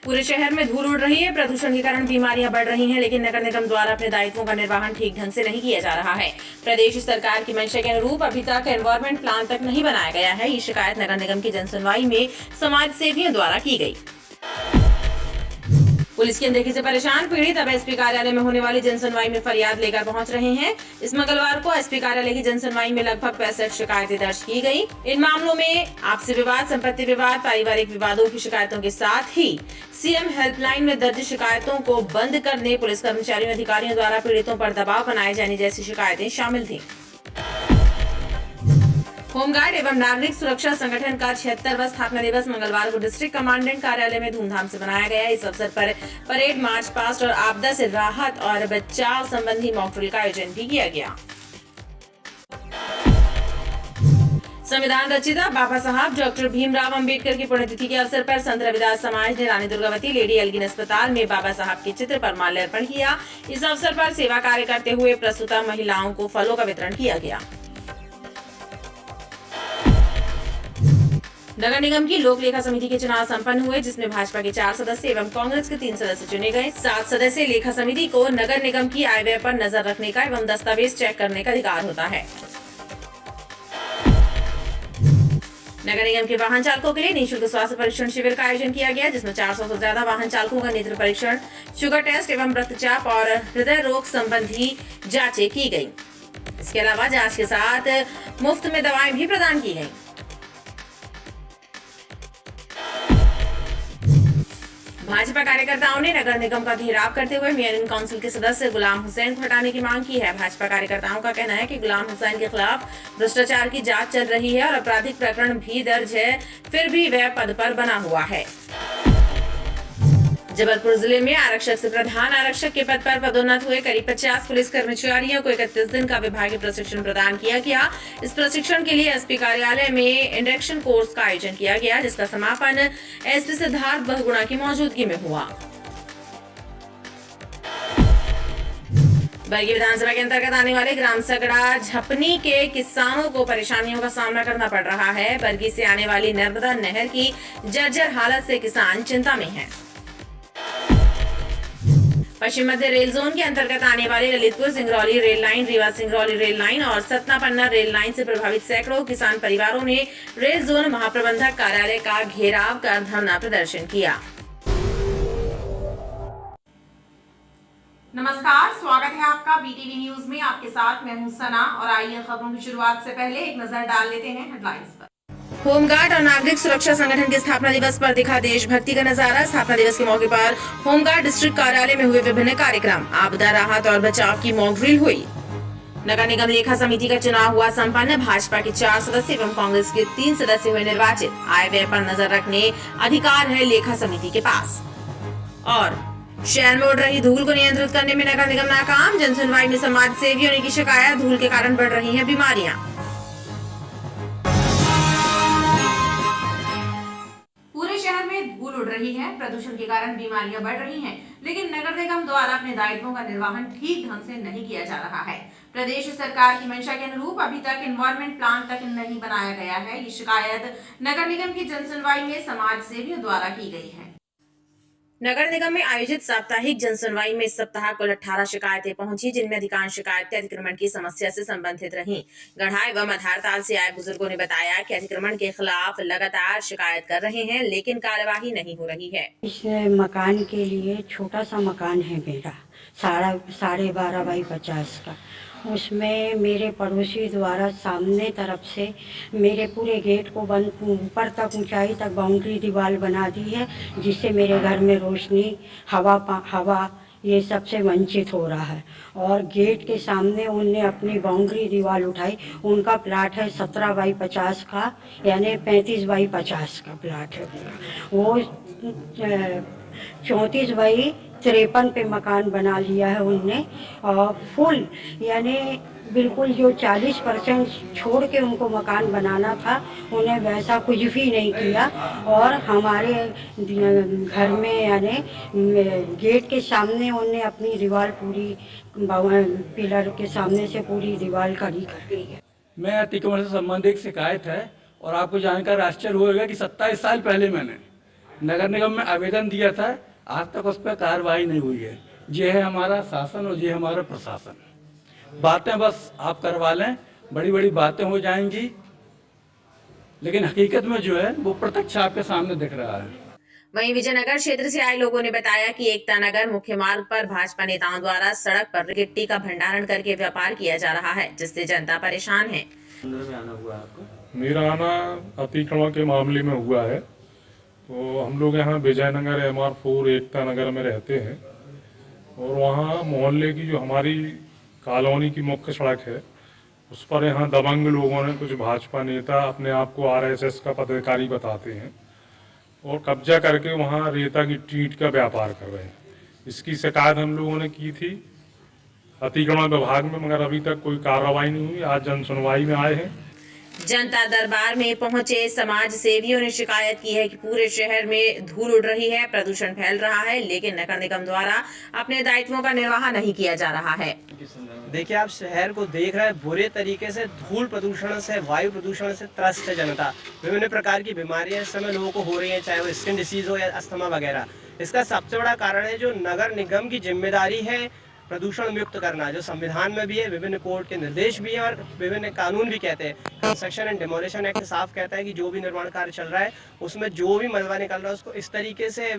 पूरे शहर में धूल उड़ रही है। प्रदूषण के कारण बीमारियां बढ़ रही हैं, लेकिन नगर निगम द्वारा अपने दायित्वों का निर्वहन ठीक ढंग से नहीं किया जा रहा है। प्रदेश सरकार की मंशा के अनुरूप अभी तक एनवायरमेंट प्लान तक नहीं बनाया गया है। ये शिकायत नगर निगम की जनसुनवाई में समाज सेवियों द्वारा की गई। पुलिस की अनदेखी से परेशान पीड़ित अब एसपी कार्यालय में होने वाली जनसुनवाई में फरियाद लेकर पहुंच रहे हैं। इस मंगलवार को एसपी कार्यालय की जनसुनवाई में लगभग 65 शिकायतें दर्ज की गई। इन मामलों में आपसी विवाद, संपत्ति विवाद, पारिवारिक विवादों की शिकायतों के साथ ही सीएम हेल्पलाइन में दर्ज शिकायतों को बंद करने, पुलिस कर्मचारियों अधिकारियों द्वारा पीड़ितों पर दबाव बनाए जाने जैसी शिकायतें शामिल थी। होमगार्ड एवं नागरिक सुरक्षा संगठन का 76वां स्थापना दिवस मंगलवार को डिस्ट्रिक्ट कमांडेंट कार्यालय में धूमधाम से मनाया गया। इस अवसर पर परेड, मार्च पास्ट और आपदा से राहत और बचाव संबंधी मॉक ड्रिल का आयोजन भी किया गया। संविधान रचिता बाबा साहब डॉक्टर भीमराव अंबेडकर की पुण्यतिथि के अवसर पर संत रविदास समाज ने रानी दुर्गावती लेडी एल्गिन अस्पताल में बाबा साहब के चित्र पर माल्यार्पण किया। इस अवसर पर सेवा कार्य करते हुए प्रसूता महिलाओं को फलों का वितरण किया गया। नगर निगम की लोक लेखा समिति के चुनाव संपन्न हुए, जिसमें भाजपा के 4 सदस्य एवं कांग्रेस के 3 सदस्य चुने गए। 7 सदस्यीय लेखा समिति को नगर निगम की आय व्यय पर नजर रखने का एवं दस्तावेज चेक करने का अधिकार होता है। नगर निगम के वाहन चालकों के लिए निःशुल्क स्वास्थ्य परीक्षण शिविर का आयोजन किया गया, जिसमें 400 से ज्यादा वाहन चालकों का नेत्र परीक्षण, शुगर टेस्ट एवं रक्तचाप और हृदय रोग संबंधी जांचें की गई। इसके अलावा जांच के साथ मुफ्त में दवाएं भी प्रदान की गई। भाजपा कार्यकर्ताओं ने नगर निगम का घेराव करते हुए मेयर इन काउंसिल के सदस्य गुलाम हुसैन को हटाने की मांग की है। भाजपा कार्यकर्ताओं का कहना है कि गुलाम हुसैन के खिलाफ भ्रष्टाचार की जांच चल रही है और आपराधिक प्रकरण भी दर्ज है, फिर भी वह पद पर बना हुआ है। जबलपुर जिले में आरक्षक से प्रधान आरक्षक के पद पर पदोन्नत हुए करीब 50 पुलिस कर्मचारियों को 31 दिन का विभागीय प्रशिक्षण प्रदान किया गया। इस प्रशिक्षण के लिए एसपी कार्यालय में इंडक्शन कोर्स का आयोजन किया गया, जिसका समापन एसपी सिद्धार्थ बहुगुणा की मौजूदगी में हुआ। बरगी विधानसभा के अंतर्गत आने वाले ग्राम सगड़ा झपनी के किसानों को परेशानियों का सामना करना पड़ रहा है। बरगी से आने वाली नर्मदा नहर की जर्जर हालत से किसान चिंता में हैं। पश्चिम मध्य रेल जोन के अंतर्गत आने वाली Lalitpur Singrauli rail line, Rewa Singrauli rail line और सतना पन्ना रेल लाइन से प्रभावित सैकड़ों किसान परिवारों ने रेल जोन महाप्रबंधक कार्यालय का घेराव कर धरना प्रदर्शन किया। नमस्कार, स्वागत है आपका बीटीवी न्यूज में। आपके साथ मैं हूं सना और आइए खबरों की शुरुआत से पहले एक नजर डाल लेते हैं हेडलाइंस पर। होमगार्ड और नागरिक सुरक्षा संगठन के स्थापना दिवस पर दिखा देशभक्ति का नजारा। स्थापना दिवस के मौके पर होमगार्ड डिस्ट्रिक्ट कार्यालय में हुए विभिन्न कार्यक्रम, आपदा राहत और बचाव की मॉक ड्रिल हुई। नगर निगम लेखा समिति का चुनाव हुआ संपन्न। भाजपा के 4 सदस्य एवं कांग्रेस के 3 सदस्य हुए निर्वाचित। आय व्यय पर नजर रखने अधिकार है लेखा समिति के पास। और शहर में उड़ रही धूल को नियंत्रित करने में नगर निगम नाकाम। जनसुनवाई में समाज सेवियों ने की शिकायत, धूल के कारण बढ़ रही है बीमारियां। धूल उड़ रही है, प्रदूषण के कारण बीमारियां बढ़ रही हैं, लेकिन नगर निगम द्वारा अपने दायित्वों का निर्वहन ठीक ढंग से नहीं किया जा रहा है। प्रदेश सरकार की मंशा के अनुरूप अभी तक एनवायरमेंट प्लान तक नहीं बनाया गया है। ये शिकायत नगर निगम की जनसुनवाई में समाज सेवियों द्वारा की गई है। नगर निगम में आयोजित साप्ताहिक जनसुनवाई में इस सप्ताह कुल 18 शिकायतें पहुंची, जिनमें अधिकांश शिकायतें अतिक्रमण की समस्या से संबंधित रहीं। गढ़ा एवं आधारताल से आए बुजुर्गों ने बताया कि अतिक्रमण के खिलाफ लगातार शिकायत कर रहे हैं, लेकिन कार्यवाही नहीं हो रही है। इस मकान के लिए छोटा सा मकान है मेरा, 12.5 बाई 50 का। उसमें मेरे पड़ोसी द्वारा सामने तरफ से मेरे पूरे गेट को बंद, ऊपर तक ऊंचाई तक बाउंड्री दीवार बना दी है, जिससे मेरे घर में रोशनी, हवा ये सबसे वंचित हो रहा है। और गेट के सामने उनने अपनी बाउंड्री दीवार उठाई। उनका प्लाट है 17 बाई 50 का, यानी 35 बाई 50 का प्लाट है उनका। वो 34 बाई 53 पे मकान बना लिया है उनने। और फुल यानी बिल्कुल जो 40% छोड़ के उनको मकान बनाना था, उन्हें वैसा कुछ भी नहीं किया। और हमारे घर में यानी गेट के सामने उन्हें अपनी दीवार पूरी पिलर के सामने से पूरी दीवार खड़ी कर ली है। मैं अतिक्रमण से संबंधित शिकायत है, और आपको जानकर आश्चर्य होगा कि 27 साल पहले मैंने नगर निगम में आवेदन दिया था, आज तक उस पर कार्रवाई नहीं हुई है। ये है हमारा शासन और ये हमारा प्रशासन। बातें बस आप करवा लें, बड़ी बड़ी बातें हो जाएंगी, लेकिन हकीकत में जो है वो प्रत्यक्ष आपके सामने दिख रहा है। वहीं विजयनगर क्षेत्र से आए लोगों ने बताया कि एकता नगर मुख्य मार्ग पर भाजपा नेताओं द्वारा सड़क पर गिट्टी का भंडारण करके व्यापार किया जा रहा है, जिससे जनता परेशान है। मेरा आना अतिक्रमण के मामले में हुआ है। तो हम लोग यहाँ विजयनगर MR4 एकता नगर में रहते हैं और वहाँ मोहल्ले की जो हमारी कॉलोनी की मुख्य सड़क है उस पर यहाँ दबंग लोगों ने, कुछ भाजपा नेता अपने आप को RSS का पदाधिकारी बताते हैं और कब्जा करके वहाँ रेता की ईंट का व्यापार कर रहे हैं। इसकी शिकायत हम लोगों ने की थी अतिक्रमण विभाग में, मगर अभी तक कोई कार्रवाई नहीं हुई। आज जन सुनवाई में आए हैं। जनता दरबार में पहुंचे समाज सेवियों ने शिकायत की है कि पूरे शहर में धूल उड़ रही है, प्रदूषण फैल रहा है, लेकिन नगर निगम द्वारा अपने दायित्वों का निर्वाह नहीं किया जा रहा है। देखिए, आप शहर को देख रहे हैं, बुरे तरीके से धूल प्रदूषण से, वायु प्रदूषण से त्रस्त है जनता। विभिन्न प्रकार की बीमारियां इस समय लोगों को हो रही हैं, चाहे वो स्किन डिसीज हो या अस्थमा वगैरह। इसका सबसे बड़ा कारण है जो नगर निगम की जिम्मेदारी है प्रदूषण मुक्त करना, जो संविधान में भी है, विभिन्न कोर्ट के निर्देश भी हैं और विभिन्न कानून भी कहते हैं। कंस्ट्रक्शन एंड डेमोलिशन एक्ट साफ कहता है कि जो भी निर्माण कार्य चल रहा है उसमें जो भी मलबा निकल रहा है उसको इस तरीके से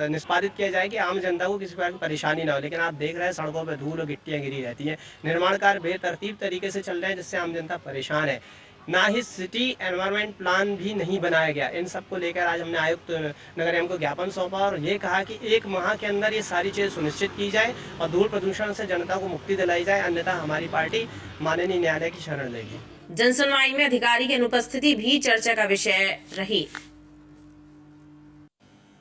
निष्पादित किया जाए कि आम जनता को किसी प्रकार की परेशानी ना हो। लेकिन आप देख रहे हैं सड़कों पर धूल और गिट्टियाँ गिरी रहती हैं, निर्माण कार्य बेतरतीब तरीके से चल रहे हैं, जिससे आम जनता परेशान है। ना ही सिटी एनवायरनमेंट प्लान भी नहीं बनाया गया। इन सब को लेकर आज हमने आयुक्त नगर निगम को ज्ञापन सौंपा और ये कहा कि 1 माह के अंदर ये सारी चीज़ सुनिश्चित की जाए और धूल प्रदूषण से जनता को मुक्ति दिलाई जाए, अन्यथा हमारी पार्टी माननीय न्यायालय की शरण लेगी। जनसुनवाई में अधिकारी की अनुपस्थिति भी चर्चा का विषय रही।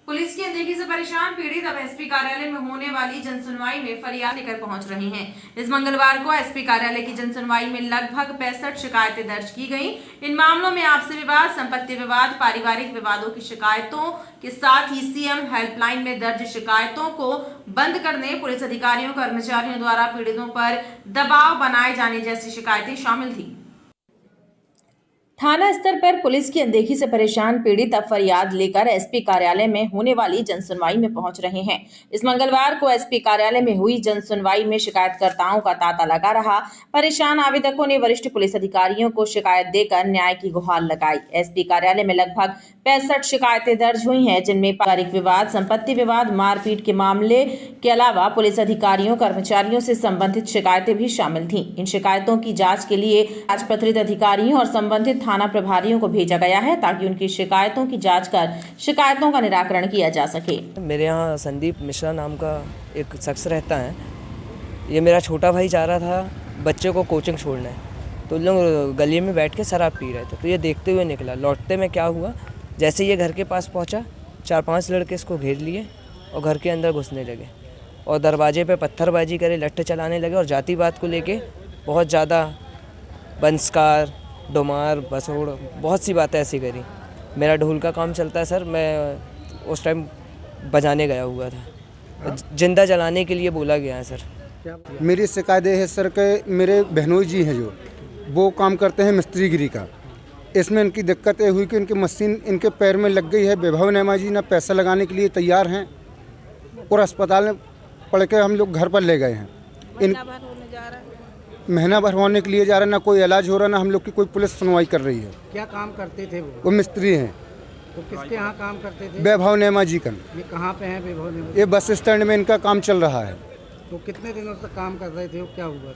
पुलिस की अनदेखी से परेशान पीड़ित अब एसपी कार्यालय में होने वाली जनसुनवाई में फरियाद लेकर पहुंच रही हैं। इस मंगलवार को एसपी कार्यालय की जनसुनवाई में लगभग 65 शिकायतें दर्ज की गईं। इन मामलों में आपसी विवाद, संपत्ति विवाद, पारिवारिक विवादों की शिकायतों के साथ ही सीएम हेल्पलाइन में दर्ज शिकायतों को बंद करने, पुलिस अधिकारियों कर्मचारियों द्वारा पीड़ितों पर दबाव बनाए जाने जैसी शिकायतें शामिल थी। थाना स्तर पर पुलिस की अनदेखी से परेशान पीड़ित अब फरियाद लेकर एसपी कार्यालय में होने वाली जनसुनवाई में पहुंच रहे हैं। इस मंगलवार को एसपी कार्यालय में हुई जनसुनवाई में शिकायतकर्ताओं का तांता लगा रहा। परेशान आवेदकों ने वरिष्ठ पुलिस अधिकारियों को शिकायत देकर न्याय की गुहार लगाई। एसपी कार्यालय में लगभग 65 शिकायतें दर्ज हुई हैं, जिनमें पारिवारिक विवाद, संपत्ति विवाद, मारपीट के मामले के अलावा पुलिस अधिकारियों कर्मचारियों से संबंधित शिकायतें भी शामिल थीं। इन शिकायतों की जांच के लिए राजपत्रित अधिकारियों और संबंधित थाना प्रभारियों को भेजा गया है, ताकि उनकी शिकायतों की जांच कर शिकायतों का निराकरण किया जा सके। मेरे यहाँ संदीप मिश्रा नाम का एक शख्स रहता है। ये मेरा छोटा भाई जा रहा था बच्चे को कोचिंग छोड़ने, तो लोग गली में बैठ के शराब पी रहे थे, तो ये देखते हुए निकला। लौटते में क्या हुआ, जैसे ये घर के पास पहुँचा, 4-5 लड़के इसको घेर लिए और घर के अंदर घुसने लगे और दरवाजे पे पत्थरबाजी करे, लट्ठे चलाने लगे और जातिवाद को लेके बहुत ज़्यादा बंसकार, डोमार, बसोड़, बहुत सी बातें ऐसी करी। मेरा ढोल का काम चलता है सर, मैं उस टाइम बजाने गया हुआ था, जिंदा जलाने के लिए बोला गया है सर। मेरी शिकायत है सर के मेरे बहनोई जी हैं जो वो काम करते हैं मिस्त्रीगिरी का। इसमें इनकी दिक्कत ये हुई कि इनकी मशीन इनके पैर में लग गई है। वैभव नेमा जी ना पैसा लगाने के लिए तैयार हैं और अस्पताल में पड़ के हम लोग घर पर ले गए हैं। महीना भर होने के लिए जा रहा है, ना कोई इलाज हो रहा, ना हम लोग की कोई पुलिस सुनवाई कर रही है। क्या काम करते थे वो? वो मिस्त्री हैं। तो किसके यहाँ काम करते थे? वैभव नेमा जी का। ये कहाँ पे हैं वैभव नेमा? ये बस स्टैंड में इनका काम चल रहा है। तो कितने दिनों से काम कर रहे थे, वो क्या हुआ?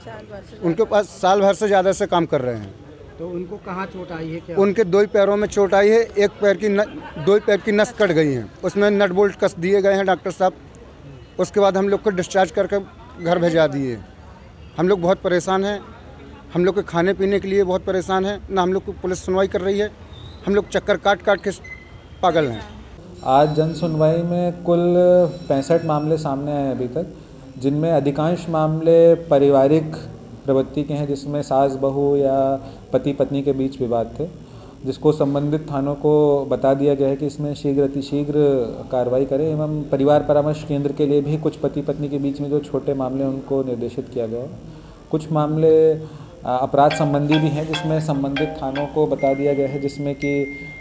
उनके पास साल भर से ज़्यादा से काम कर रहे हैं। तो उनको कहाँ चोट आई है? क्या उनके 2 पैरों में चोट आई है। 2 पैर की नस कट गई हैं, उसमें नट बोल्ट कस दिए गए हैं डॉक्टर साहब। उसके बाद हम लोग को डिस्चार्ज करके घर भेजा दिए। हम लोग बहुत परेशान हैं, हम लोग के खाने पीने के लिए बहुत परेशान हैं, ना हम लोग को पुलिस सुनवाई कर रही है। हम लोग चक्कर काट काट के पागल हैं। आज जन सुनवाई में कुल 65 मामले सामने आए हैं अभी तक, जिनमें अधिकांश मामले पारिवारिक प्रवृत्ति के हैं, जिसमें सास बहू या पति पत्नी के बीच विवाद थे, जिसको संबंधित थानों को बता दिया गया है कि इसमें शीघ्र अतिशीघ्र कार्रवाई करें। एवं परिवार परामर्श केंद्र के लिए भी कुछ पति पत्नी के बीच में जो छोटे मामले हैं उनको निर्देशित किया गया है। कुछ मामले अपराध संबंधी भी हैं, जिसमें संबंधित थानों को बता दिया गया है, जिसमें कि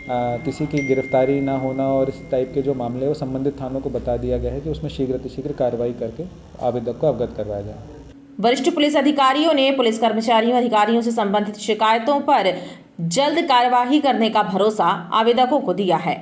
किसी की गिरफ्तारी ना होना और इस टाइप के जो मामले हैं वो संबंधित थानों को बता दिया गया है कि उसमें शीघ्र कार्रवाई करके आवेदक को अवगत करवाया जाए। वरिष्ठ पुलिस अधिकारियों ने पुलिस कर्मचारियों अधिकारियों से संबंधित शिकायतों पर जल्द कार्यवाही करने का भरोसा आवेदकों को दिया है।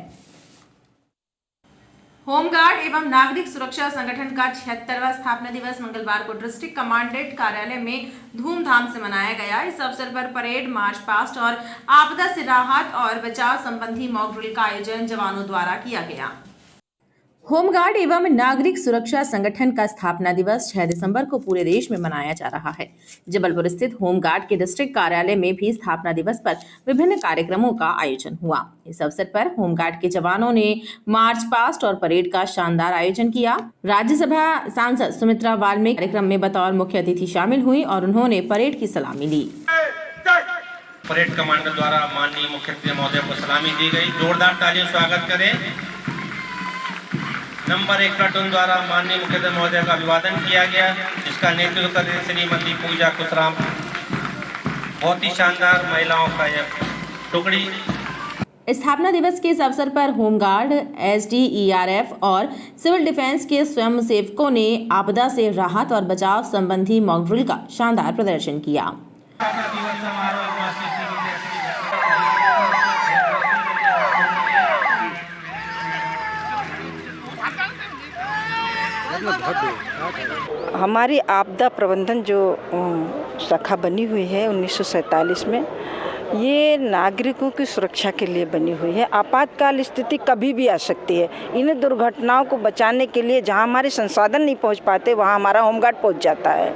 होमगार्ड एवं नागरिक सुरक्षा संगठन का 76वां स्थापना दिवस मंगलवार को डिस्ट्रिक्ट कमांडेंट कार्यालय में धूमधाम से मनाया गया। इस अवसर पर परेड, मार्च पास्ट और आपदा से राहत और बचाव संबंधी मॉक ड्रिल का आयोजन जवानों द्वारा किया गया। होमगार्ड एवं नागरिक सुरक्षा संगठन का स्थापना दिवस 6 दिसंबर को पूरे देश में मनाया जा रहा है। जबलपुर स्थित होमगार्ड के डिस्ट्रिक्ट कार्यालय में भी स्थापना दिवस पर विभिन्न कार्यक्रमों का आयोजन हुआ। इस अवसर पर होमगार्ड के जवानों ने मार्च पास्ट और परेड का शानदार आयोजन किया। राज्यसभा सांसद सुमित्रा वाल्मीकि कार्यक्रम में बतौर मुख्य अतिथि शामिल हुई और उन्होंने परेड की सलामी ली। परेड कमांडर द्वारा माननीय मुख्य अतिथि महोदय को सलामी दी गई। जोरदार तालियों स्वागत करें। नंबर 1 प्लाटून द्वारा माननीय मुख्य अतिथि महोदय का अभिवादन किया गया, जिसका नेतृत्व कर रही श्रीमती पूजा खुसराम। बहुत ही शानदार महिलाओं का यह टुकड़ी। स्थापना दिवस के इस अवसर पर होमगार्ड, SDERF और सिविल डिफेंस के स्वयंसेवकों ने आपदा से राहत और बचाव संबंधी मॉक ड्रिल का शानदार प्रदर्शन किया। हमारी आपदा प्रबंधन जो शाखा बनी हुई है 1947 में, ये नागरिकों की सुरक्षा के लिए बनी हुई है। आपातकाल स्थिति कभी भी आ सकती है। इन दुर्घटनाओं को बचाने के लिए जहां हमारे संसाधन नहीं पहुंच पाते वहां हमारा होमगार्ड पहुंच जाता है।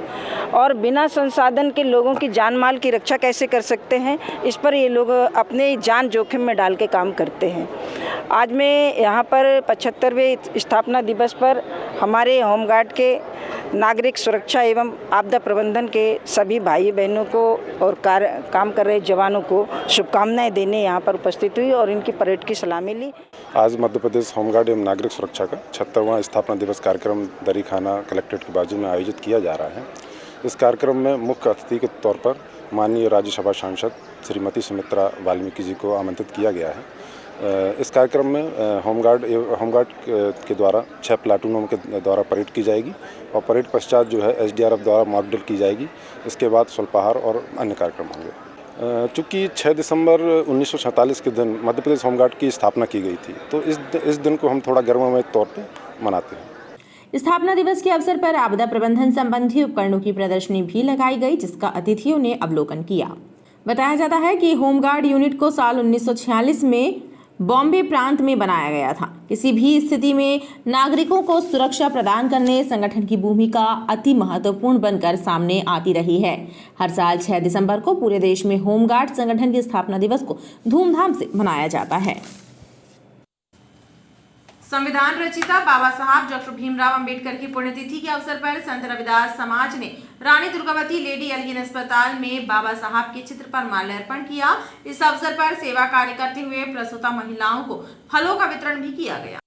और बिना संसाधन के लोगों की जान माल की रक्षा कैसे कर सकते हैं, इस पर ये लोग अपने जान जोखिम में डाल के काम करते हैं। आज मैं यहाँ पर 75वें स्थापना दिवस पर हमारे होमगार्ड के नागरिक सुरक्षा एवं आपदा प्रबंधन के सभी भाई बहनों को और काम कर रहे जवानों को शुभकामनाएं देने यहाँ पर उपस्थित हुई और इनकी परेड की सलामी ली। आज मध्य प्रदेश होमगार्ड एवं नागरिक सुरक्षा का 76वां स्थापना दिवस कार्यक्रम दरीखाना कलेक्ट्रेट के बाजू में आयोजित किया जा रहा है। इस कार्यक्रम में मुख्य अतिथि के तौर पर माननीय राज्यसभा सांसद श्रीमती सुमित्रा वाल्मीकि जी को आमंत्रित किया गया है। इस कार्यक्रम में होमगार्ड के द्वारा 6 प्लाटूनों के द्वारा परेड की जाएगी और परेड पश्चात जो है SDRF द्वारा मॉक ड्रिल की जाएगी। इसके बाद स्वल्पाहार और अन्य कार्यक्रम होंगे। चूँकि 6 दिसंबर 1947 के दिन मध्य प्रदेश होमगार्ड की स्थापना की गई थी, तो इस दिन को हम थोड़ा गर्ममय तौर पर मनाते हैं। स्थापना दिवस के अवसर पर आपदा प्रबंधन संबंधी उपकरणों की प्रदर्शनी भी लगाई गई, जिसका अतिथियों ने अवलोकन किया। बताया जाता है कि होमगार्ड यूनिट को साल 1946 में बॉम्बे प्रांत में बनाया गया था। किसी भी स्थिति में नागरिकों को सुरक्षा प्रदान करने संगठन की भूमिका अति महत्वपूर्ण बनकर सामने आती रही है। हर साल 6 दिसंबर को पूरे देश में होमगार्ड संगठन के स्थापना दिवस को धूमधाम से मनाया जाता है। संविधान रचिता बाबा साहब डॉक्टर भीमराव अंबेडकर की पुण्यतिथि के अवसर पर संत रविदास समाज ने रानी दुर्गावती लेडी एल्गिन अस्पताल में बाबा साहब के चित्र पर माल्यार्पण किया। इस अवसर पर सेवा कार्य करते हुए प्रसूता महिलाओं को फलों का वितरण भी किया गया।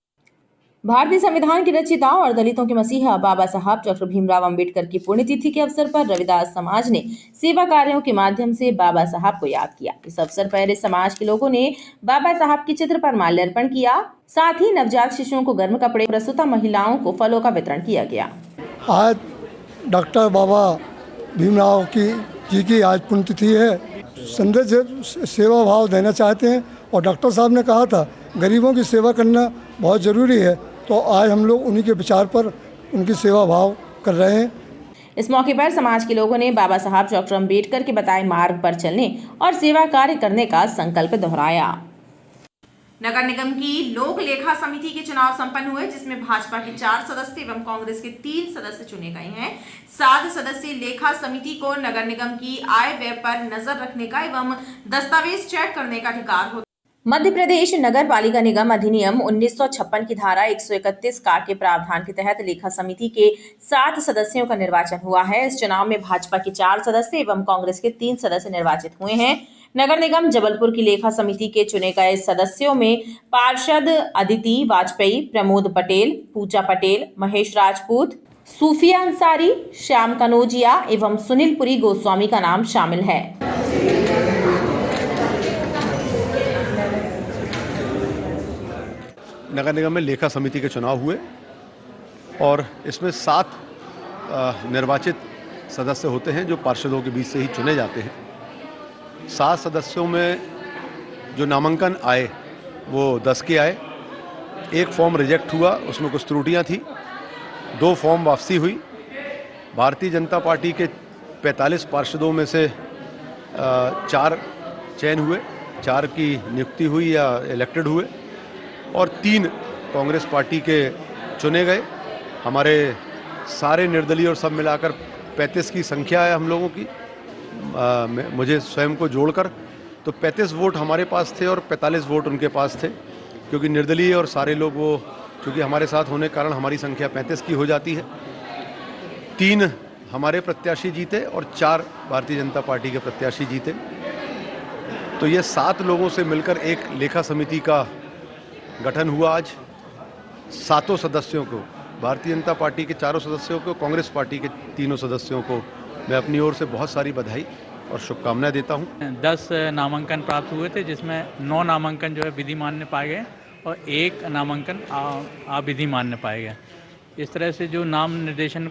भारतीय संविधान के रचिता और दलितों के मसीहा बाबा साहब डॉक्टर भीमराव अंबेडकर की पुण्यतिथि के अवसर पर रविदास समाज ने सेवा कार्यों के माध्यम से बाबा साहब को याद किया। इस अवसर पर इस समाज के लोगों ने बाबा साहब के चित्र पर माल्यार्पण किया। साथ ही नवजात शिशुओं को गर्म कपड़े, प्रसूता महिलाओं को फलों का वितरण किया गया। आज डॉक्टर बाबा भीमराव जी की आज पुण्यतिथि है। संदेश सेवा भाव देना चाहते हैं और डॉक्टर साहब ने कहा था गरीबों की सेवा करना बहुत ज़रूरी है, तो आज हम लोग उन्हीं के विचार पर उनकी सेवा भाव कर रहे हैं। इस मौके पर समाज के लोगों ने बाबा साहब डॉक्टर अंबेडकर के बताए मार्ग पर चलने और सेवा कार्य करने का संकल्प दोहराया। नगर निगम की लोक लेखा समिति के चुनाव संपन्न हुए, जिसमें भाजपा के 4 सदस्य एवं कांग्रेस के 3 सदस्य चुने गए हैं। 7 सदस्यीय लेखा समिति को नगर निगम की आय व्यय पर नजर रखने का एवं दस्तावेज चेक करने का अधिकार होता है। मध्य प्रदेश नगर पालिका निगम अधिनियम 1956 की धारा 131 का के प्रावधान के तहत लेखा समिति के 7 सदस्यों का निर्वाचन हुआ है। इस चुनाव में भाजपा के 4 सदस्य एवं कांग्रेस के 3 सदस्य निर्वाचित हुए हैं। नगर निगम जबलपुर की लेखा समिति के चुने गए सदस्यों में पार्षद अदिति वाजपेयी, प्रमोद पटेल, पूजा पटेल, महेश राजपूत, सूफिया अंसारी, श्याम कनौजिया एवं सुनील पुरी गोस्वामी का नाम शामिल है। नगर निगम में लेखा समिति के चुनाव हुए और इसमें 7 निर्वाचित सदस्य होते हैं जो पार्षदों के बीच से ही चुने जाते हैं। 7 सदस्यों में जो नामांकन आए वो 10 के आए। 1 फॉर्म रिजेक्ट हुआ, उसमें कुछ त्रुटियां थी। 2 फॉर्म वापसी हुई। भारतीय जनता पार्टी के 45 पार्षदों में से 4 चयन हुए, 4 की नियुक्ति हुई या इलेक्टेड हुए और 3 कांग्रेस पार्टी के चुने गए। हमारे सारे निर्दलीय और सब मिलाकर 35 की संख्या है हम लोगों की, मुझे स्वयं को जोड़कर, तो 35 वोट हमारे पास थे और 45 वोट उनके पास थे, क्योंकि निर्दलीय और सारे लोग वो चूँकि हमारे साथ होने के कारण हमारी संख्या 35 की हो जाती है। 3 हमारे प्रत्याशी जीते और 4 भारतीय जनता पार्टी के प्रत्याशी जीते। तो ये 7 लोगों से मिलकर एक लेखा समिति का गठन हुआ आज। 7 सदस्यों को, भारतीय जनता पार्टी के 4 सदस्यों को, कांग्रेस पार्टी के 3 सदस्यों को मैं अपनी ओर से बहुत सारी बधाई और शुभकामनाएं देता हूं। 10 नामांकन प्राप्त हुए थे, जिसमें 9 नामांकन जो है विधि मान्य पाए गए और 1 नामांकन अविधि मान्य पाए गए। इस तरह से जो नाम निर्देशन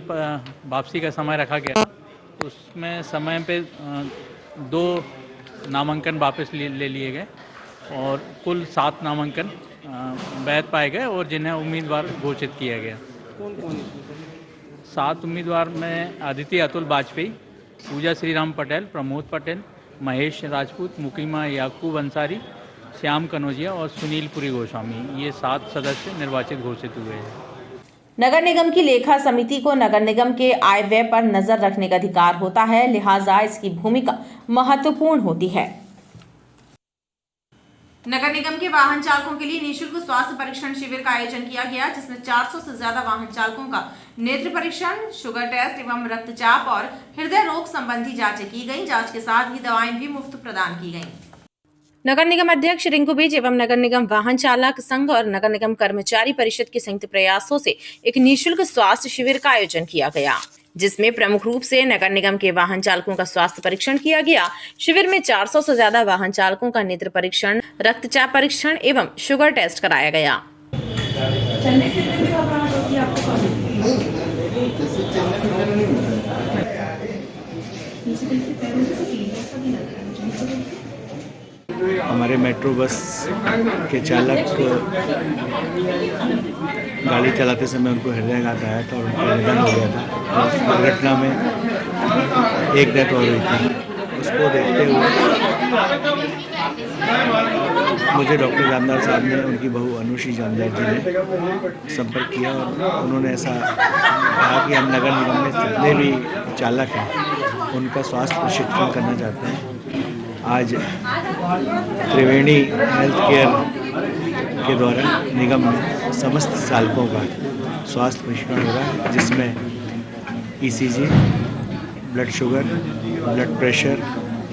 वापसी का समय रखा गया उसमें समय पे 2 नामांकन वापस ले लिए गए और कुल 7 नामांकन वैध पाए गए और जिन्हें उम्मीदवार घोषित किया गया। 7 उम्मीदवार में आदित्य अतुल वाजपेयी, पूजा श्रीराम पटेल, प्रमोद पटेल, महेश राजपूत, मुकीमा याकूब अंसारी, श्याम कनौजिया और सुनील पुरी गोस्वामी, ये 7 सदस्य निर्वाचित घोषित हुए हैं। नगर निगम की लेखा समिति को नगर निगम के आय व्यय पर नजर रखने का अधिकार होता है, लिहाजा इसकी भूमिका महत्वपूर्ण होती है। नगर निगम के वाहन चालकों के लिए निःशुल्क स्वास्थ्य परीक्षण शिविर का आयोजन किया गया, जिसमें 400 से ज्यादा वाहन चालकों का नेत्र परीक्षण, शुगर टेस्ट एवं रक्तचाप और हृदय रोग संबंधी जांचें की गई। जांच के साथ ही दवाएं भी मुफ्त प्रदान की गई। नगर निगम अध्यक्ष रिंकू बीज एवं नगर निगम वाहन चालक संघ और नगर निगम कर्मचारी परिषद के संयुक्त प्रयासों से एक निःशुल्क स्वास्थ्य शिविर का आयोजन किया गया, जिसमें प्रमुख रूप से नगर निगम के वाहन चालकों का स्वास्थ्य परीक्षण किया गया। शिविर में 400 से ज्यादा वाहन चालकों का नेत्र परीक्षण, रक्तचाप परीक्षण एवं शुगर टेस्ट कराया गया। हमारे मेट्रो बस के चालक गाड़ी चलाते समय उनको हृदयाघात आया था और उनका निधन हो गया था और उस दुर्घटना में एक डेथ और हुई थी। उसको देखते हुए मुझे डॉक्टर जामदार साहब ने, उनकी बहू अनुश्री जामदार जी ने संपर्क किया और उन्होंने ऐसा कहा कि हम नगर निगम में जितने भी चालक हैं उनका स्वास्थ्य प्रशिक्षण करना चाहते हैं। आज त्रिवेणी हेल्थ केयर के द्वारा निगम में समस्त चालकों का स्वास्थ्य प्रशिक्षण हो रहा है, जिसमें ECG, blood sugar, blood pressure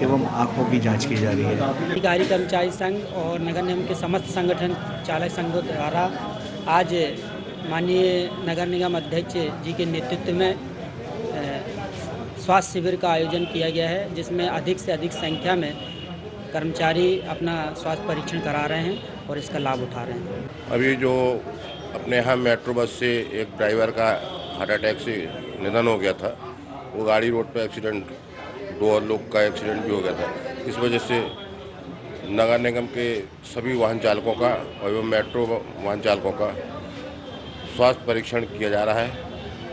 एवं आँखों की जांच की जा रही है। अधिकारी कर्मचारी संघ और नगर निगम के समस्त संगठन चालक संघों द्वारा आज माननीय नगर निगम अध्यक्ष जी के नेतृत्व में स्वास्थ्य शिविर का आयोजन किया गया है, जिसमें अधिक से अधिक संख्या में कर्मचारी अपना स्वास्थ्य परीक्षण करा रहे हैं और इसका लाभ उठा रहे हैं। अभी जो अपने यहाँ मेट्रो बस से एक ड्राइवर का हार्ट अटैक से निधन हो गया था, वो गाड़ी रोड पे एक्सीडेंट, 2 और लोग का एक्सीडेंट भी हो गया था। इस वजह से नगर निगम के सभी वाहन चालकों का और मेट्रो वाहन चालकों का स्वास्थ्य परीक्षण किया जा रहा है,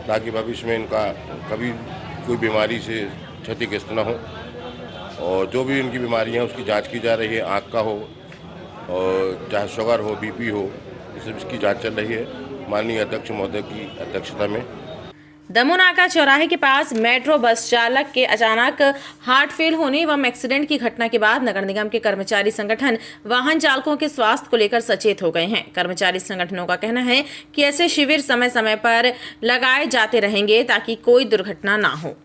ताकि भविष्य में इनका कभी कोई बीमारी से क्षतिग्रस्त न हो। और जो भी इनकी बीमारियां उसकी जांच की जा रही है, आँख का हो और चाहे शुगर हो, बीपी हो, इसकी जांच चल रही है माननीय अध्यक्ष महोदय की अध्यक्षता में। दमोनाका चौराहे के पास मेट्रो बस चालक के अचानक हार्ट फेल होने एवं एक्सीडेंट की घटना के बाद नगर निगम के कर्मचारी संगठन वाहन चालकों के स्वास्थ्य को लेकर सचेत हो गए हैं। कर्मचारी संगठनों का कहना है कि ऐसे शिविर समय समय पर लगाए जाते रहेंगे ताकि कोई दुर्घटना ना हो।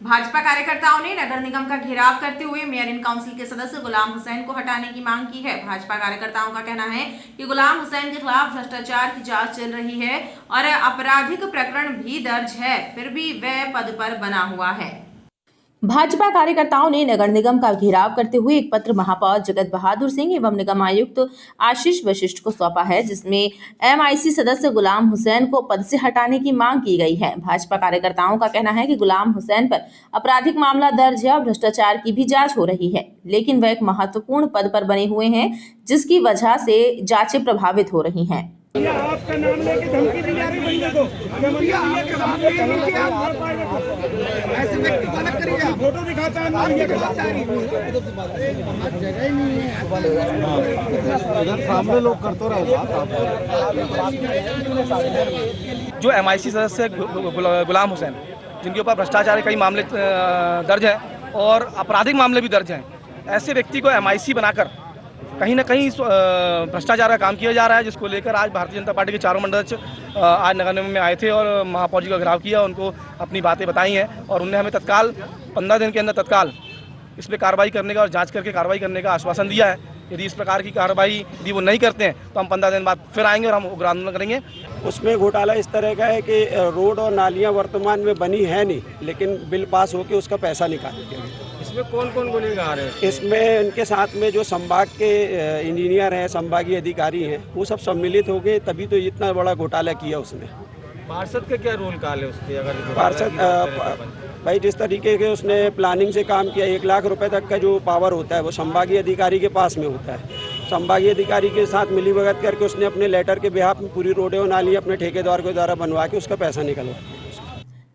भाजपा कार्यकर्ताओं ने नगर निगम का घेराव करते हुए मेयर इन काउंसिल के सदस्य गुलाम हुसैन को हटाने की मांग की है। भाजपा कार्यकर्ताओं का कहना है कि गुलाम हुसैन के खिलाफ भ्रष्टाचार की जांच चल रही है और आपराधिक प्रकरण भी दर्ज है, फिर भी वह पद पर बना हुआ है। भाजपा कार्यकर्ताओं ने नगर निगम का घेराव करते हुए एक पत्र महापौर जगत बहादुर सिंह एवं निगम आयुक्त आशीष वशिष्ठ को सौंपा है, जिसमें MIC सदस्य गुलाम हुसैन को पद से हटाने की मांग की गई है। भाजपा कार्यकर्ताओं का कहना है कि गुलाम हुसैन पर आपराधिक मामला दर्ज है और भ्रष्टाचार की भी जांच हो रही है, लेकिन वह एक महत्वपूर्ण पद पर बने हुए हैं, जिसकी वजह से जांचें प्रभावित हो रही हैं। आपका नाम लेके धमकी दी जा रही बंदे को, ऐसे व्यक्ति को अलग करिए, फोटो दिखाता है जगह ही नहीं है, सामने लोग करते रहे। जो MIC सदस्य गुलाम हुसैन, जिनके ऊपर भ्रष्टाचार के कई मामले दर्ज हैं और आपराधिक मामले भी दर्ज हैं, ऐसे व्यक्ति को MIC बनाकर कहीं ना कहीं भ्रष्टाचार का काम किया जा रहा है, जिसको लेकर आज भारतीय जनता पार्टी के चारों मंडल आज नगर निगम में आए थे और महापौर जी का घेराव किया, उनको अपनी बातें बताई हैं और उन्होंने हमें तत्काल 15 दिन के अंदर तत्काल इस पर कार्रवाई करने का और जांच करके कार्रवाई करने का आश्वासन दिया है। यदि इस प्रकार की कार्रवाई यदि वो नहीं करते हैं तो हम 15 दिन बाद फिर आएंगे और हम उग्र आंदोलन करेंगे। उसमें घोटाला इस तरह का है कि रोड और नालियाँ वर्तमान में बनी है नहीं, लेकिन बिल पास होकर उसका पैसा निकाल दिया। इसमें कौन कौन गुनहगार है? इसमें उनके साथ में जो संभाग के इंजीनियर हैं, संभागीय अधिकारी हैं, वो सब सम्मिलित हो गए, तभी तो इतना बड़ा घोटाला किया उसने। पार्षद का क्या रोल काल है उसके? अगर पार्षद भाई जिस तरीके के उसने प्लानिंग से काम किया, 1 लाख रुपए तक का जो पावर होता है वो संभागीय अधिकारी के पास में होता है। संभागीय अधिकारी के साथ मिलीभगत करके उसने अपने लेटर के बिहाफ में पूरी रोडें और नाली अपने ठेकेदार के द्वारा बनवा के उसका पैसा निकलवा।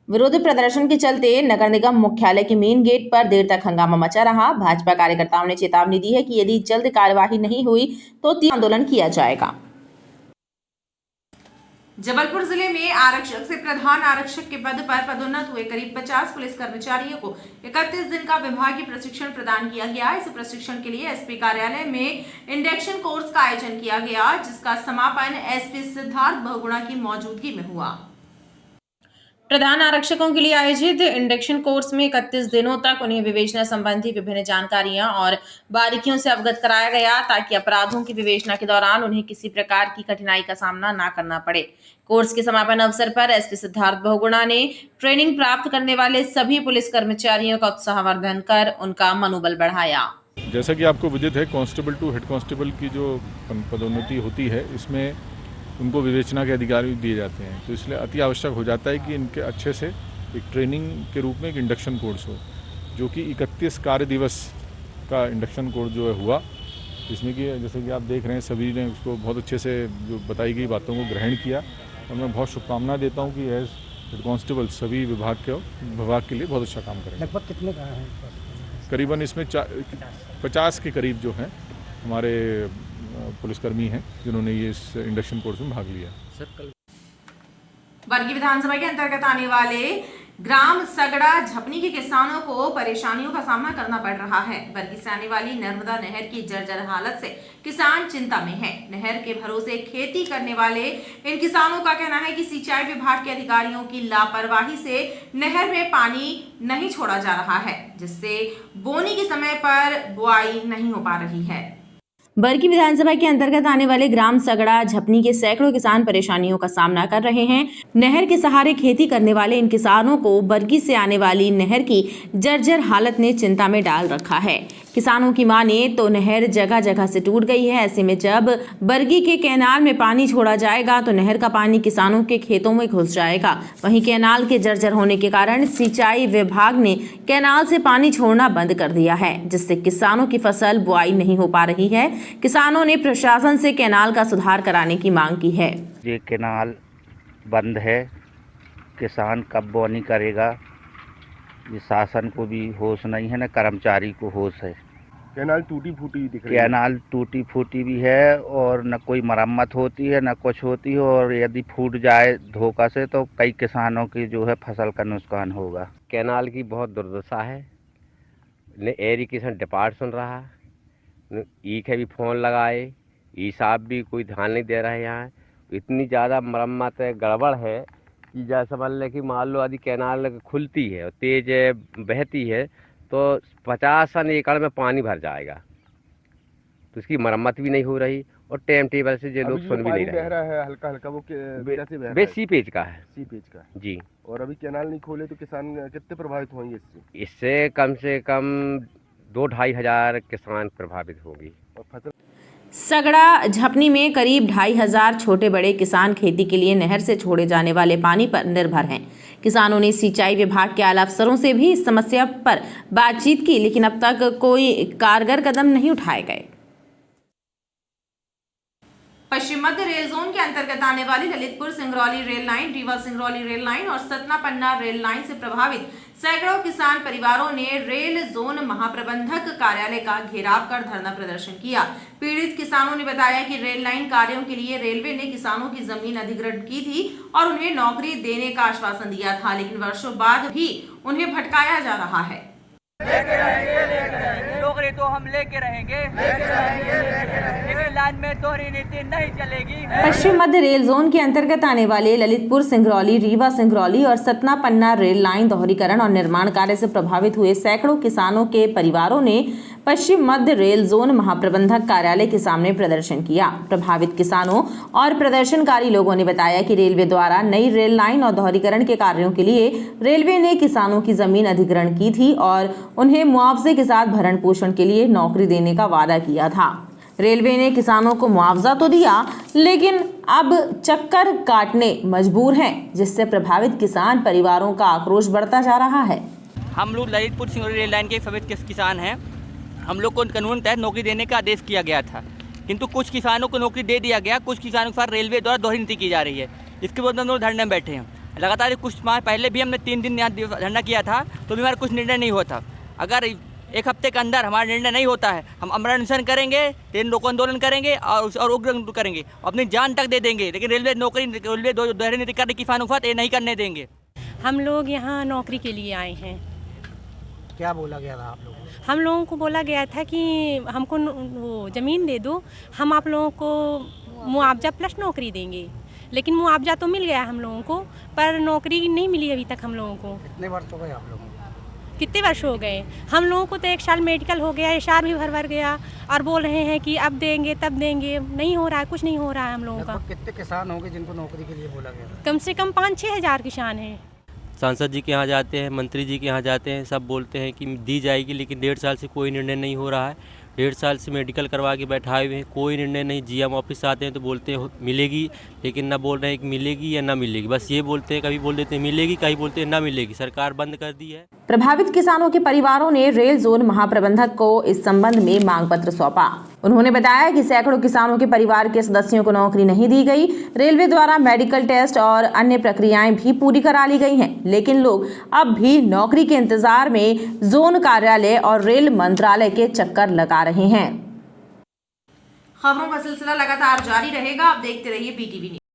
विरोध प्रदर्शन के चलते नगर निगम मुख्यालय के मेन गेट पर देर तक हंगामा मचा रहा। भाजपा कार्यकर्ताओं ने चेतावनी दी है कि यदि जल्द कार्यवाही नहीं हुई तो तीव्र आंदोलन किया जाएगा। जबलपुर जिले में आरक्षक से प्रधान आरक्षक के पद पर पदोन्नत हुए करीब 50 पुलिस कर्मचारियों को 31 दिन का विभागीय प्रशिक्षण प्रदान किया गया। इस प्रशिक्षण के लिए SP कार्यालय में इंडक्शन कोर्स का आयोजन किया गया, जिसका समापन SP सिद्धार्थ बहुगुणा की मौजूदगी में हुआ। प्रधान आरक्षकों के लिए आयोजित इंडक्शन कोर्स में 31 दिनों तक उन्हें विवेचना संबंधी विभिन्न जानकारियां और बारीकियों से अवगत कराया गया, ताकि अपराधों की विवेचना के दौरान उन्हें किसी प्रकार की कठिनाई का सामना न करना पड़े। कोर्स के समापन अवसर पर SP सिद्धार्थ बहुगुणा ने ट्रेनिंग प्राप्त करने वाले सभी पुलिस कर्मचारियों का उत्साहवर्धन कर उनका मनोबल बढ़ाया। जैसा कि आपको विदित है, कांस्टेबल टू हेड कांस्टेबल की जो पदोन्नति होती है, इसमें उनको विवेचना के अधिकार भी दिए जाते हैं, तो इसलिए अति आवश्यक हो जाता है कि इनके अच्छे से एक ट्रेनिंग के रूप में एक इंडक्शन कोर्स हो, जो कि 31 कार्य दिवस का इंडक्शन कोर्स जो है हुआ, जिसमें कि जैसे कि आप देख रहे हैं सभी ने उसको बहुत अच्छे से जो बताई गई बातों को ग्रहण किया और मैं बहुत शुभकामना देता हूँ कि एज हेड कांस्टेबल सभी विभाग के लिए बहुत अच्छा काम करें। लगभग कितने का है? करीबन इसमें 50 के करीब जो हैं हमारे पुलिसकर्मी हैं जिन्होंने ये इस इंडक्शन कोर्स में भाग लिया। बरगी विधानसभा के अंतर्गत आने वाले ग्राम सगड़ा झपनी के किसानों को परेशानियों का सामना करना पड़ रहा है। बरगी से आने वाली नर्मदा नहर की जर्जर हालत से किसान चिंता में है। नहर के भरोसे खेती करने वाले इन किसानों का कहना है कि सिंचाई विभाग के अधिकारियों की लापरवाही से नहर में पानी नहीं छोड़ा जा रहा है, जिससे बोनी के समय पर बुआई नहीं हो पा रही है। बरगी विधानसभा के अंतर्गत आने वाले ग्राम सगड़ा झपनी के सैकड़ों किसान परेशानियों का सामना कर रहे हैं। नहर के सहारे खेती करने वाले इन किसानों को बरगी से आने वाली नहर की जर्जर हालत ने चिंता में डाल रखा है। किसानों की माने तो नहर जगह जगह से टूट गई है। ऐसे में जब बरगी के कैनाल में पानी छोड़ा जाएगा तो नहर का पानी किसानों के खेतों में घुस जाएगा। वहीं कैनाल के जर्जर होने के कारण सिंचाई विभाग ने कैनाल से पानी छोड़ना बंद कर दिया है, जिससे किसानों की फसल बुआई नहीं हो पा रही है। किसानों ने प्रशासन से कैनाल का सुधार कराने की मांग की है। ये कैनाल बंद है, किसान कब बोनी करेगा, ये शासन को भी होश नहीं है, न कर्मचारी को होश है। कैनाल टूटी फूटी दिख रही है। कैनाल टूटी फूटी भी है और न कोई मरम्मत होती है न कुछ होती है, और यदि फूट जाए धोखा से तो कई किसानों की जो है फसल का नुकसान होगा। कैनाल की बहुत दुर्दशा है। एरिगेशन डिपार्ट सुन रहा है, ई के भी फ़ोन लगाए, ई साहब भी कोई ध्यान नहीं दे रहे। यहाँ इतनी ज़्यादा मरम्मत गड़बड़ है कि जैसे समझ लें कि मान लो यदि कैनाल खुलती है और तेज बहती है तो 50 एकड़ में पानी भर जाएगा, तो इसकी मरम्मत भी नहीं हो रही और टाइम टेबल से ये लोग सुन भी नहीं बह रहे। रहा है हल्का हल्का, वो कैसे बह रहा वे है? सीपेज का है। सीपेज का है। जी। और अभी कैनाल नहीं खोले तो किसान कितने प्रभावित होंगे इससे? इससे कम से कम 2-2.5 हजार किसान प्रभावित होगी। और फसल सगड़ा झपनी में करीब 2,500 छोटे बड़े किसान खेती के लिए नहर से छोड़े जाने वाले पानी पर निर्भर हैं। किसानों ने सिंचाई विभाग के आला अफसरों से भी इस समस्या पर बातचीत की, लेकिन अब तक कोई कारगर कदम नहीं उठाए गए। पश्चिम मध्य रेल जोन के अंतर्गत आने वाली Lalitpur Singrauli rail line, Rewa Singrauli rail line और सतना पन्ना रेल लाइन से प्रभावित सैकड़ों किसान परिवारों ने रेल जोन महाप्रबंधक कार्यालय का घेराव कर धरना प्रदर्शन किया। पीड़ित किसानों ने बताया कि रेल लाइन कार्यों के लिए रेलवे ने किसानों की जमीन अधिग्रहण की थी और उन्हें नौकरी देने का आश्वासन दिया था, लेकिन वर्षों बाद भी उन्हें भटकाया जा रहा है। नौकरी तो हम लेके रहेंगे, लेकिन लाइन में दोहरी नीति नहीं चलेगी। पश्चिम मध्य रेल जोन के अंतर्गत आने वाले ललितपुर सिंगरौली, रीवा सिंगरौली और सतना पन्ना रेल लाइन दोहरीकरण और निर्माण कार्य से प्रभावित हुए सैकड़ों किसानों के परिवारों ने पश्चिम मध्य रेल जोन महाप्रबंधक कार्यालय के सामने प्रदर्शन किया। प्रभावित किसानों और प्रदर्शनकारी लोगों ने बताया कि रेलवे द्वारा नई रेल लाइन और दोहरीकरण के कार्यों के लिए रेलवे ने किसानों की जमीन अधिग्रहण की थी और उन्हें मुआवजे के साथ भरण पोषण के लिए नौकरी देने का वादा किया था। रेलवे ने किसानों को मुआवजा तो दिया, लेकिन अब चक्कर काटने मजबूर हैं, जिससे प्रभावित किसान परिवारों का आक्रोश बढ़ता जा रहा है। हम लोग ललितपुर सिंगरौली रेल लाइन के प्रभावित किसान हैं। हम लोग को कानून तहत नौकरी देने का आदेश किया गया था, किंतु कुछ किसानों को नौकरी दे दिया गया, कुछ किसानों के साथ रेलवे द्वारा दोहरी नीति की जा रही है। इसके बाद हम लोग धरने में बैठे हैं। लगातार कुछ माह पहले भी हमने 3 दिन यहाँ धरना किया था, तो भी हमारा कुछ निर्णय नहीं हुआ था। अगर 1 हफ्ते के अंदर हमारा निर्णय नहीं होता है, हम अमरण अनशन करेंगे, ट्रेन रोको आंदोलन करेंगे और उग्र करेंगे, अपनी जान तक दे देंगे, लेकिन रेलवे दोहरी नीति करने किसानों के साथ ये नहीं करने देंगे। हम लोग यहाँ नौकरी के लिए आए हैं। क्या बोला गया था आप लोगों को? हम लोगों को बोला गया था कि हमको वो ज़मीन दे दो, हम आप लोगों को मुआवजा प्लस नौकरी देंगे, लेकिन मुआवजा तो मिल गया हम लोगों को, पर नौकरी नहीं मिली अभी तक हम लोगों को। कितने वर्ष हो गए आप लोगों को? कितने वर्ष हो गए हम लोगों को? तो 1 साल मेडिकल हो गया, एशआर भी भर गया और बोल रहे हैं कि अब देंगे तब देंगे, नहीं हो रहा है, कुछ नहीं हो रहा है हम लोगों का। कितने किसान होंगे जिनको नौकरी के लिए बोला गया? कम से कम 5-6 हज़ार किसान हैं। सांसद जी के यहाँ जाते हैं, मंत्री जी के यहाँ जाते हैं, सब बोलते हैं कि दी जाएगी, लेकिन 1.5 साल से कोई निर्णय नहीं हो रहा है। 1.5 साल से मेडिकल करवा के बैठाए हुए हैं, कोई निर्णय नहीं। जीएम ऑफिस आते हैं तो बोलते हैं मिलेगी, लेकिन ना बोल रहे हैं कि मिलेगी या ना मिलेगी, बस ये बोलते हैं, कभी बोल देते हैं मिलेगी, कहीं बोलते हैं ना मिलेगी। सरकार बंद कर दी है। प्रभावित किसानों के परिवारों ने रेल जोन महाप्रबंधक को इस संबंध में मांग पत्र सौंपा। उन्होंने बताया कि सैकड़ों किसानों के परिवार के सदस्यों को नौकरी नहीं दी गई। रेलवे द्वारा मेडिकल टेस्ट और अन्य प्रक्रियाएं भी पूरी करा ली गई हैं, लेकिन लोग अब भी नौकरी के इंतजार में जोन कार्यालय और रेल मंत्रालय के चक्कर लगा रहे हैं। खबरों का सिलसिला लगातार जारी रहेगा, आप देखते रहिए BTV न्यूज़।